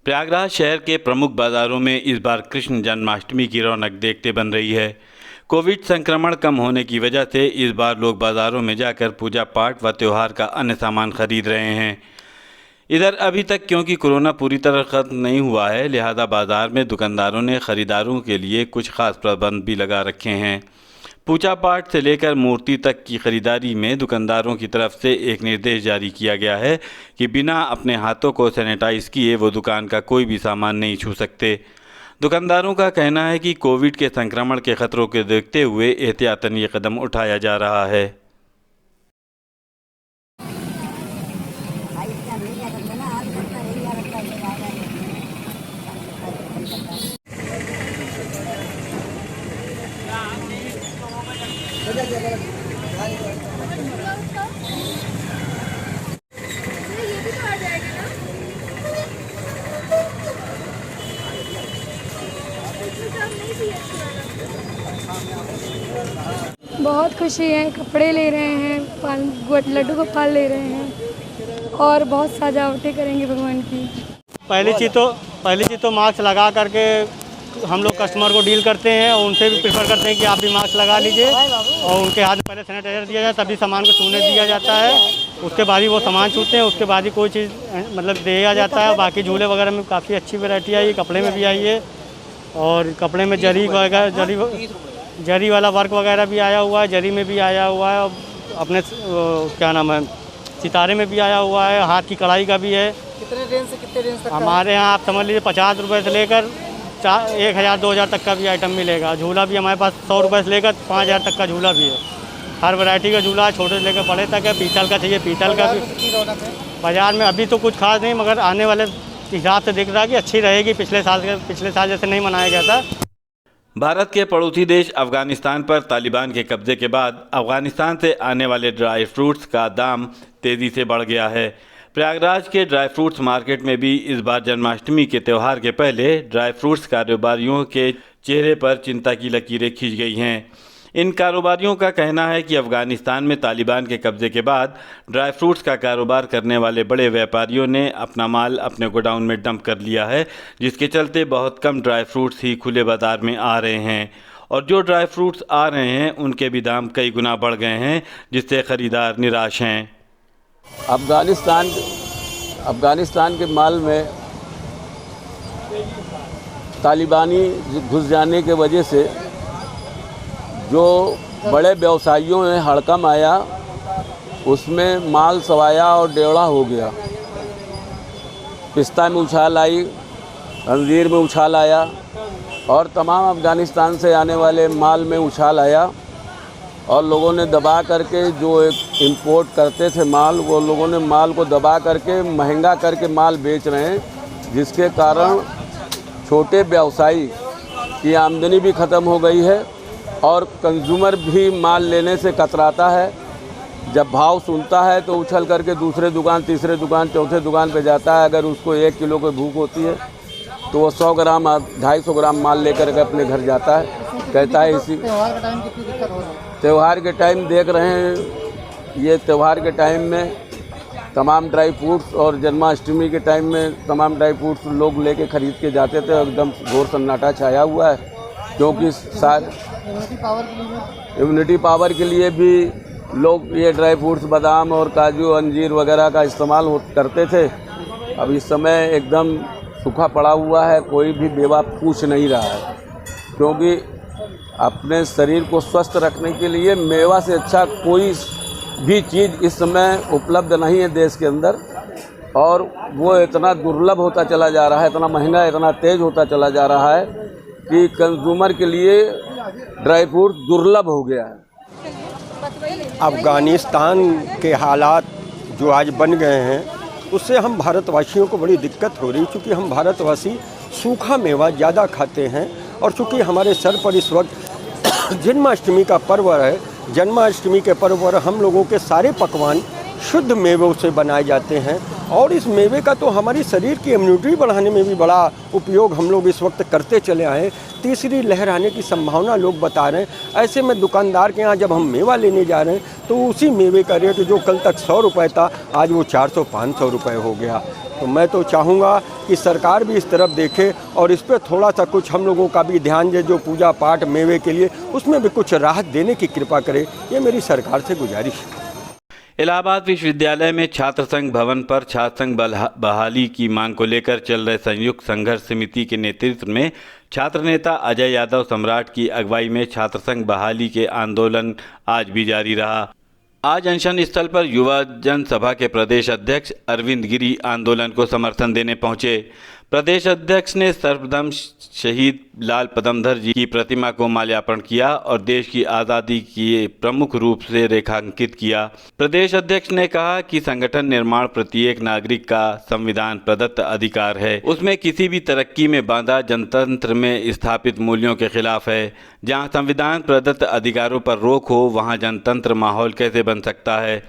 प्रयागराज शहर के प्रमुख बाज़ारों में इस बार कृष्ण जन्माष्टमी की रौनक देखते बन रही है। कोविड संक्रमण कम होने की वजह से इस बार लोग बाज़ारों में जाकर पूजा पाठ व त्यौहार का अन्य सामान खरीद रहे हैं। इधर अभी तक क्योंकि कोरोना पूरी तरह खत्म नहीं हुआ है, लिहाजा बाज़ार में दुकानदारों ने खरीदारों के लिए कुछ खास प्रबंध भी लगा रखे हैं। पूजा पाठ से लेकर मूर्ति तक की खरीदारी में दुकानदारों की तरफ से एक निर्देश जारी किया गया है कि बिना अपने हाथों को सैनिटाइज किए वो दुकान का कोई भी सामान नहीं छू सकते। दुकानदारों का कहना है कि कोविड के संक्रमण के खतरों को देखते हुए एहतियातन ये कदम उठाया जा रहा है। बहुत खुशी है, कपड़े ले रहे हैं, लड्डू गोपाल ले रहे हैं और बहुत सजावटें करेंगे भगवान की। पहली चीज़ तो मास्क लगा करके हम लोग कस्टमर को डील करते हैं और उनसे भी प्रेफर करते हैं कि आप भी मास्क लगा लीजिए और उनके हाथ में पहले सैनिटाइजर दिया जाए, तभी सामान को छूने दिया जाता है। उसके बाद ही वो सामान छूते हैं, उसके बाद ही कोई चीज़ मतलब दिया जाता है। बाकी झूले वगैरह में काफ़ी अच्छी वैरायटी आई है, कपड़े में भी आई है और कपड़े में जरी वगैरह जरी वाला वर्क वगैरह भी आया हुआ है, जरी में भी आया हुआ है, अपने क्या नाम है सितारे में भी आया हुआ है, हाथ की कढ़ाई का भी है। कितने रेंज से कितने रेंज तक? हमारे यहाँ आप समझ लीजिए 50 रुपये से लेकर 1000-2000 तक का भी आइटम मिलेगा। झूला भी हमारे पास 100 रुपये से लेकर 5000 तक का झूला भी है। हर वैरायटी का झूला है, छोटे से लेकर बड़े तक है। पीतल का चाहिए पीतल का भी। बाज़ार में अभी तो कुछ खास नहीं, मगर आने वाले हिसाब से दिख रहा है कि अच्छी रहेगी। पिछले साल जैसे नहीं मनाया गया था। भारत के पड़ोसी देश अफगानिस्तान पर तालिबान के कब्जे के बाद अफगानिस्तान से आने वाले ड्राई फ्रूट्स का दाम तेज़ी से बढ़ गया है। प्रयागराज के ड्राई फ्रूट्स मार्केट में भी इस बार जन्माष्टमी के त्यौहार के पहले ड्राई फ्रूट्स कारोबारियों के चेहरे पर चिंता की लकीरें खींच गई हैं। इन कारोबारियों का कहना है कि अफगानिस्तान में तालिबान के कब्जे के बाद ड्राई फ्रूट्स का कारोबार करने वाले बड़े व्यापारियों ने अपना माल अपने गोडाउन में डंप कर लिया है, जिसके चलते बहुत कम ड्राई फ्रूट्स ही खुले बाज़ार में आ रहे हैं और जो ड्राई फ्रूट्स आ रहे हैं उनके भी दाम कई गुना बढ़ गए हैं, जिससे ख़रीदार निराश हैं। अफगानिस्तान के माल में तालिबानी घुस जाने के वजह से जो बड़े व्यवसायियों में हड़कम आया, उसमें माल सवाया और डेढ़ा हो गया। पिस्ता में उछाल आई, अंजीर में उछाल आया और तमाम अफ़गानिस्तान से आने वाले माल में उछाल आया और लोगों ने दबा करके जो एक इंपोर्ट करते थे माल, वो लोगों ने माल को दबा करके महंगा करके माल बेच रहे हैं, जिसके कारण छोटे व्यवसायी की आमदनी भी ख़त्म हो गई है और कंज्यूमर भी माल लेने से कतराता है। जब भाव सुनता है तो उछल करके दूसरे दुकान, तीसरे दुकान, चौथे दुकान पे जाता है। अगर उसको 1 किलो की भूख होती है तो वो 100 ग्राम 250 ग्राम माल लेकर के अपने घर जाता है। कहता है इसी त्योहार का टाइम कितनी दिक्कत हो रही है? त्यौहार के टाइम देख रहे हैं, ये त्यौहार के टाइम में तमाम ड्राई फ्रूट्स और जन्माष्टमी के टाइम में तमाम ड्राई फ्रूट्स लोग लेके ख़रीद के जाते थे। एकदम घोर सन्नाटा छाया हुआ है, क्योंकि इम्यूनिटी पावर के लिए भी लोग ये ड्राई फ्रूट्स बादाम और काजू अंजीर वगैरह का इस्तेमाल करते थे। अब इस समय एकदम सूखा पड़ा हुआ है, कोई भी मेवा पूछ नहीं रहा है, क्योंकि अपने शरीर को स्वस्थ रखने के लिए मेवा से अच्छा कोई भी चीज़ इस समय उपलब्ध नहीं है देश के अंदर। और वो इतना दुर्लभ होता चला जा रहा है, इतना महंगा, इतना तेज़ होता चला जा रहा है कि कंज्यूमर के लिए ड्राई फ्रूट दुर्लभ हो गया है। अफ़गानिस्तान के हालात जो आज बन गए हैं, उससे हम भारतवासियों को बड़ी दिक्कत हो रही, क्योंकि हम भारतवासी सूखा मेवा ज़्यादा खाते हैं और चूँकि हमारे सर पर इस वक्त जन्माष्टमी का पर्व है, जन्माष्टमी के पर्व पर हम लोगों के सारे पकवान शुद्ध मेवों से बनाए जाते हैं और इस मेवे का तो हमारी शरीर की इम्यूनिटी बढ़ाने में भी बड़ा उपयोग हम लोग इस वक्त करते चले आए। तीसरी लहर आने की संभावना लोग बता रहे हैं। ऐसे में दुकानदार के यहाँ जब हम मेवा लेने जा रहे हैं तो उसी मेवे का रेट जो कल तक 100 रुपये था, आज वो 400-500 रुपये हो गया। तो मैं तो चाहूँगा कि सरकार भी इस तरफ देखे और इस पर थोड़ा सा कुछ हम लोगों का भी ध्यान दे, जो पूजा पाठ मेवे के लिए उसमें भी कुछ राहत देने की कृपा करे, ये मेरी सरकार से गुजारिश है। इलाहाबाद विश्वविद्यालय में छात्र संघ भवन पर छात्र संघ बहाली की मांग को लेकर चल रहे संयुक्त संघर्ष समिति के नेतृत्व में छात्र नेता अजय यादव सम्राट की अगुवाई में छात्र संघ बहाली के आंदोलन आज भी जारी रहा। आज अनशन स्थल पर युवा जनसभा के प्रदेश अध्यक्ष अरविंद गिरी आंदोलन को समर्थन देने पहुंचे। प्रदेश अध्यक्ष ने सर्वप्रथम शहीद लाल पदमधर जी की प्रतिमा को माल्यार्पण किया और देश की आज़ादी की प्रमुख रूप से रेखांकित किया। प्रदेश अध्यक्ष ने कहा कि संगठन निर्माण प्रत्येक नागरिक का संविधान प्रदत्त अधिकार है। उसमें किसी भी तरक्की में बाधा जनतंत्र में स्थापित मूल्यों के खिलाफ है। जहां संविधान प्रदत्त अधिकारों पर रोक हो वहां जनतंत्र माहौल कैसे बन सकता है।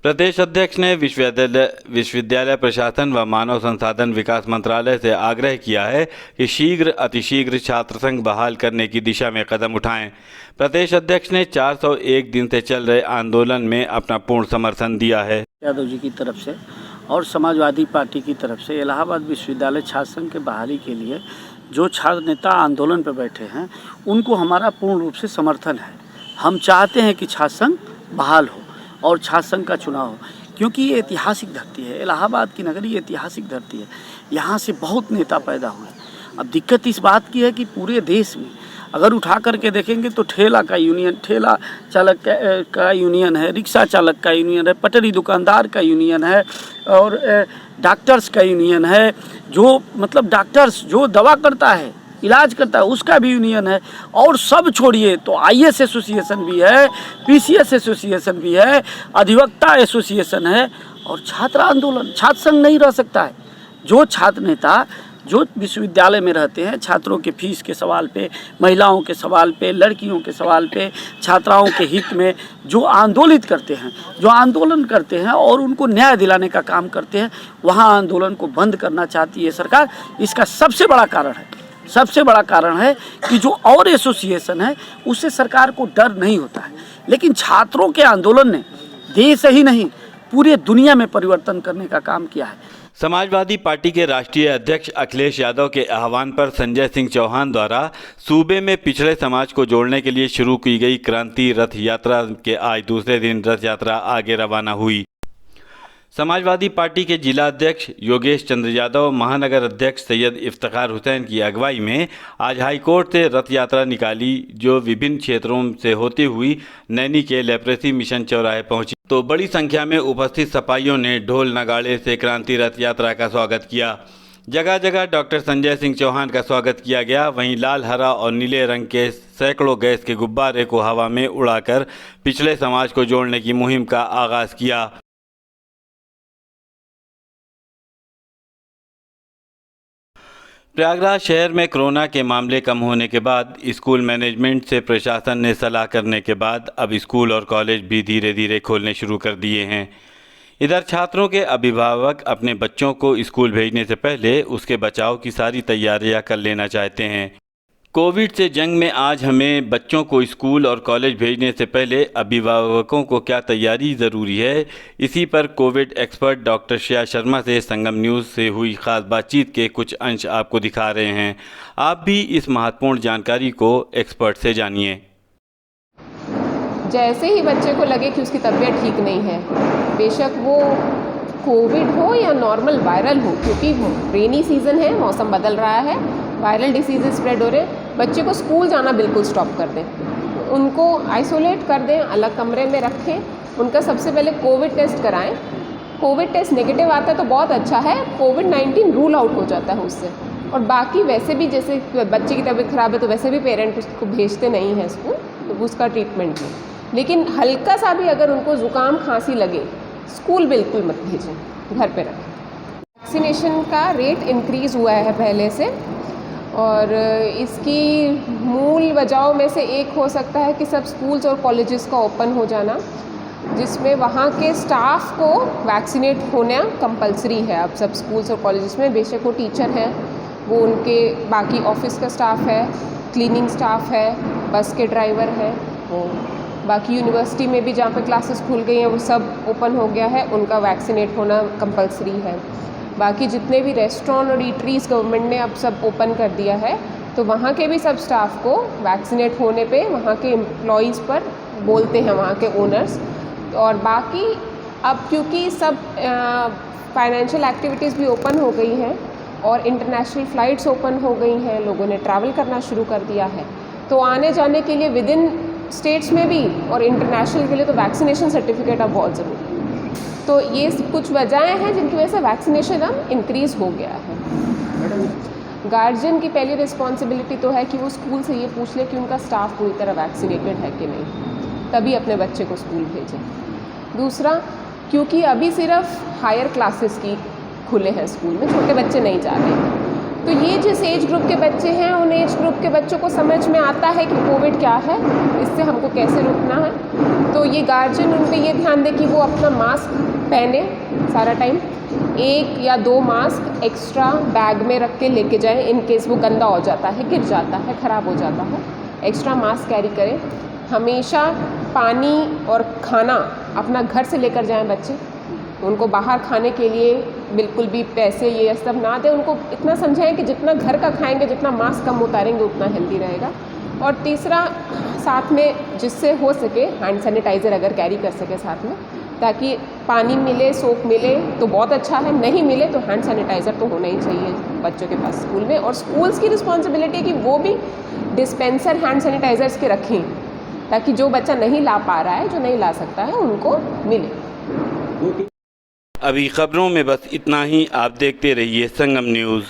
प्रदेश अध्यक्ष ने विश्वविद्यालय प्रशासन व मानव संसाधन विकास मंत्रालय से आग्रह किया है कि शीघ्र अतिशीघ्र छात्र संघ बहाल करने की दिशा में कदम उठाएं। प्रदेश अध्यक्ष ने 401 दिन से चल रहे आंदोलन में अपना पूर्ण समर्थन दिया है। यादव जी की तरफ से और समाजवादी पार्टी की तरफ से इलाहाबाद विश्वविद्यालय छात्र संघ के बहाली के लिए जो छात्र नेता आंदोलन पर बैठे हैं उनको हमारा पूर्ण रूप से समर्थन है। हम चाहते हैं कि छात्र संघ बहाल हो और छात्र संघ का चुनाव हो, क्योंकि ये ऐतिहासिक धरती है। इलाहाबाद की नगरी ऐतिहासिक धरती है। यहाँ से बहुत नेता पैदा हुए। अब दिक्कत इस बात की है कि पूरे देश में अगर उठा करके देखेंगे तो ठेला का यूनियन, ठेला चालक का यूनियन है, रिक्शा चालक का यूनियन है, पटरी दुकानदार का यूनियन है और डॉक्टर्स का यूनियन है। जो मतलब डॉक्टर्स जो दवा करता है, इलाज करता है, उसका भी यूनियन है। और सब छोड़िए तो आईएएस एसोसिएशन भी है, पीसीएस एसोसिएशन भी है, अधिवक्ता एसोसिएशन है और छात्र आंदोलन, छात्र संघ नहीं रह सकता है। जो छात्र नेता जो विश्वविद्यालय में रहते हैं, छात्रों के फीस के सवाल पे, महिलाओं के सवाल पे, लड़कियों के सवाल पे, छात्राओं के हित में जो आंदोलित करते हैं, जो आंदोलन करते हैं और उनको न्याय दिलाने का काम करते हैं, वहाँ आंदोलन को बंद करना चाहती है सरकार। इसका सबसे बड़ा कारण है कि जो और एसोसिएशन है उससे सरकार को डर नहीं होता है। लेकिन छात्रों के आंदोलन ने देश ही नहीं पूरे दुनिया में परिवर्तन करने का काम किया है। समाजवादी पार्टी के राष्ट्रीय अध्यक्ष अखिलेश यादव के आह्वान पर संजय सिंह चौहान द्वारा सूबे में पिछड़े समाज को जोड़ने के लिए शुरू की गई क्रांति रथ यात्रा के आज दूसरे दिन रथ यात्रा आगे रवाना हुई। समाजवादी पार्टी के जिला अध्यक्ष योगेश चंद्र यादव, महानगर अध्यक्ष सैयद इफ्तिखार हुसैन की अगुवाई में आज हाईकोर्ट से रथ यात्रा निकाली, जो विभिन्न क्षेत्रों से होती हुई नैनी के लेप्रेसी मिशन चौराहे पहुंची। तो बड़ी संख्या में उपस्थित सपाइयों ने ढोल नगाड़े से क्रांति रथ यात्रा का स्वागत किया। जगह जगह डॉक्टर संजय सिंह चौहान का स्वागत किया गया। वहीं लाल, हरा और नीले रंग के सैकड़ों गैस के गुब्बारे को हवा में उड़ाकर पिछड़े समाज को जोड़ने की मुहिम का आगाज किया। प्रयागराज शहर में कोरोना के मामले कम होने के बाद स्कूल मैनेजमेंट से प्रशासन ने सलाह करने के बाद अब स्कूल और कॉलेज भी धीरे धीरे खोलने शुरू कर दिए हैं। इधर छात्रों के अभिभावक अपने बच्चों को स्कूल भेजने से पहले उसके बचाव की सारी तैयारियां कर लेना चाहते हैं। कोविड से जंग में आज हमें बच्चों को स्कूल और कॉलेज भेजने से पहले अभिभावकों को क्या तैयारी ज़रूरी है, इसी पर Covid expert doctor Shreya Sharma से संगम न्यूज़ से हुई ख़ास बातचीत के कुछ अंश आपको दिखा रहे हैं। आप भी इस महत्वपूर्ण जानकारी को एक्सपर्ट से जानिए। जैसे ही बच्चे को लगे कि उसकी तबीयत ठीक नहीं है, बेशक वो कोविड हो या नॉर्मल वायरल हो, क्योंकि रेनी सीज़न है, मौसम बदल रहा है, वायरल डिसीज़ स्प्रेड हो रहे हैं, बच्चे को स्कूल जाना बिल्कुल स्टॉप कर दें, उनको आइसोलेट कर दें, अलग कमरे में रखें। उनका सबसे पहले कोविड टेस्ट कराएं। कोविड टेस्ट नेगेटिव आता है तो बहुत अच्छा है, कोविड-19 रूल आउट हो जाता है उससे। और बाकी वैसे भी जैसे बच्चे की तबीयत ख़राब है तो वैसे भी पेरेंट उसको भेजते नहीं हैं स्कूल, तो उसका ट्रीटमेंट लें। लेकिन हल्का सा भी अगर उनको ज़ुकाम खांसी लगे, स्कूल बिल्कुल मत भेजें, घर पे रखें। वैक्सीनेशन का रेट इंक्रीज़ हुआ है पहले से, और इसकी मूल वजहों में से एक हो सकता है कि सब स्कूल्स और कॉलेजेस का ओपन हो जाना। जिसमें वहाँ के स्टाफ को वैक्सीनेट होना कंपलसरी है। अब सब स्कूल्स और कॉलेजेस में, बेशक वो टीचर हैं, वो उनके बाकी ऑफिस का स्टाफ है, क्लीनिंग स्टाफ है, बस के ड्राइवर हैं, वो बाकी यूनिवर्सिटी में भी जहाँ पे क्लासेस खुल गई हैं वो सब ओपन हो गया है, उनका वैक्सीनेट होना कंपलसरी है। बाकी जितने भी रेस्टोरेंट और ईटरीज गवर्नमेंट ने अब सब ओपन कर दिया है, तो वहाँ के भी सब स्टाफ को वैक्सीनेट होने पे वहाँ के एम्प्लॉइज़ पर बोलते हैं वहाँ के ओनर्स। और बाकी अब क्योंकि सब फाइनेंशियल एक्टिविटीज़ भी ओपन हो गई हैं और इंटरनेशनल फ़्लाइट्स ओपन हो गई हैं, लोगों ने ट्रैवल करना शुरू कर दिया है, तो आने जाने के लिए विद इन स्टेट्स में भी और इंटरनेशनल के लिए तो वैक्सीनेशन सर्टिफिकेट अब बहुत ज़रूरी है। तो ये कुछ वजहें हैं जिनकी वजह से वैक्सीनेशन अब इंक्रीज़ हो गया है। गार्जियन की पहली रिस्पॉन्सिबिलिटी तो है कि वो स्कूल से ये पूछ ले कि उनका स्टाफ पूरी तरह वैक्सीनेटेड है कि नहीं, तभी अपने बच्चे को स्कूल भेजें। दूसरा, क्योंकि अभी सिर्फ हायर क्लासेस की खुले हैं स्कूल में, छोटे बच्चे नहीं जा रहे हैं, तो ये जिस एज ग्रुप के बच्चे हैं उन एज ग्रुप के बच्चों को समझ में आता है कि कोविड क्या है, इससे हमको कैसे रुकना है। तो ये गार्जियन उन पे ये ध्यान दे कि वो अपना मास्क पहने सारा टाइम, 1 या 2 मास्क एक्स्ट्रा बैग में रख के लेके जाएं इन केस वो गंदा हो जाता है, गिर जाता है, ख़राब हो जाता है। एक्स्ट्रा मास्क कैरी करें। हमेशा पानी और खाना अपना घर से लेकर जाएं बच्चे, उनको बाहर खाने के लिए बिल्कुल भी पैसे ये सब ना दें, उनको इतना समझाएं कि जितना घर का खाएंगे, जितना मास्क कम उतारेंगे उतना हेल्दी रहेगा। और तीसरा, साथ में जिससे हो सके हैंड सैनिटाइज़र अगर कैरी कर सके साथ में, ताकि पानी मिले, सोप मिले तो बहुत अच्छा है, नहीं मिले तो हैंड सैनिटाइज़र तो होना ही चाहिए बच्चों के पास स्कूल में। और स्कूल्स की रिस्पॉन्सिबिलिटी है कि वो भी डिस्पेंसर हैंड सैनिटाइज़र्स के रखें, ताकि जो बच्चा नहीं ला पा रहा है, जो नहीं ला सकता है, उनको मिले। अभी खबरों में बस इतना ही। आप देखते रहिए संगम न्यूज़।